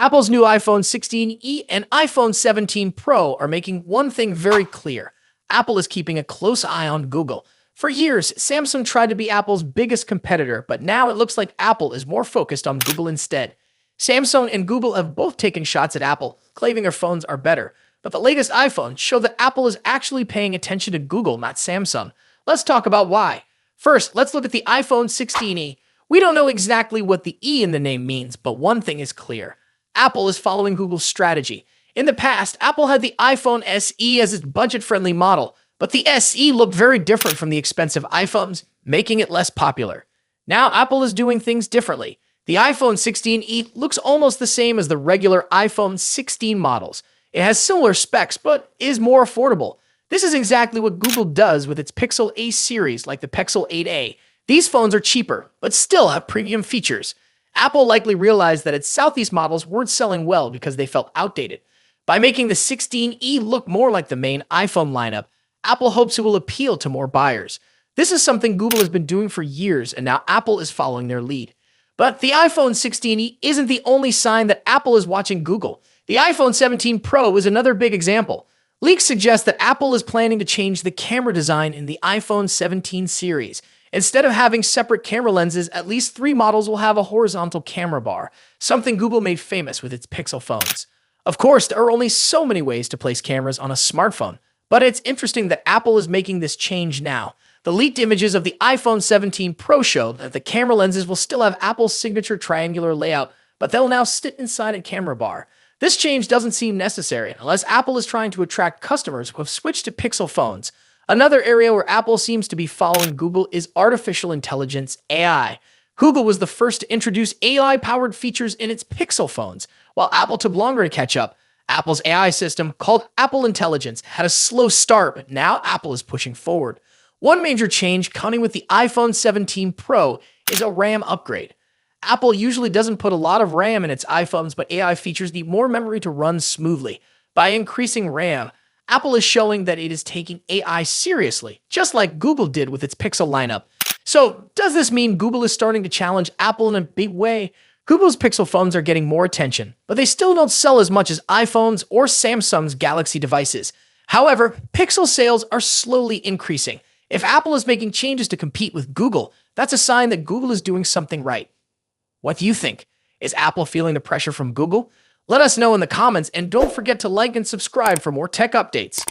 Apple's new iPhone 16e and iPhone 17 Pro are making one thing very clear. Apple is keeping a close eye on Google. For years, Samsung tried to be Apple's biggest competitor, but now it looks like Apple is more focused on Google instead. Samsung and Google have both taken shots at Apple, claiming their phones are better. But the latest iPhones show that Apple is actually paying attention to Google, not Samsung. Let's talk about why. First, let's look at the iPhone 16e. We don't know exactly what the E in the name means, but one thing is clear. Apple is following Google's strategy. In the past, Apple had the iPhone SE as its budget-friendly model, but the SE looked very different from the expensive iPhones, making it less popular. Now, Apple is doing things differently. The iPhone 16e looks almost the same as the regular iPhone 16 models. It has similar specs, but is more affordable. This is exactly what Google does with its Pixel A series, like the Pixel 8a. These phones are cheaper, but still have premium features. Apple likely realized that its Southeast models weren't selling well because they felt outdated. By making the 16e look more like the main iPhone lineup, Apple hopes it will appeal to more buyers. This is something Google has been doing for years, and now Apple is following their lead. But the iPhone 16e isn't the only sign that Apple is watching Google. The iPhone 17 Pro is another big example. Leaks suggest that Apple is planning to change the camera design in the iPhone 17 series. Instead of having separate camera lenses, at least 3 models will have a horizontal camera bar, something Google made famous with its Pixel phones. Of course, there are only so many ways to place cameras on a smartphone, but it's interesting that Apple is making this change now. The leaked images of the iPhone 17 Pro show that the camera lenses will still have Apple's signature triangular layout, but they'll now sit inside a camera bar. This change doesn't seem necessary unless Apple is trying to attract customers who have switched to Pixel phones. Another area where Apple seems to be following Google is artificial intelligence, AI. Google was the first to introduce AI-powered features in its Pixel phones, while Apple took longer to catch up. Apple's AI system, called Apple Intelligence, had a slow start, but now Apple is pushing forward. One major change coming with the iPhone 17 Pro is a RAM upgrade. Apple usually doesn't put a lot of RAM in its iPhones, but AI features need more memory to run smoothly. By increasing RAM, Apple is showing that it is taking AI seriously, just like Google did with its Pixel lineup. So, does this mean Google is starting to challenge Apple in a big way? Google's Pixel phones are getting more attention, but they still don't sell as much as iPhones or Samsung's Galaxy devices. However, Pixel sales are slowly increasing. If Apple is making changes to compete with Google, that's a sign that Google is doing something right. What do you think? Is Apple feeling the pressure from Google? Let us know in the comments, and don't forget to like and subscribe for more tech updates.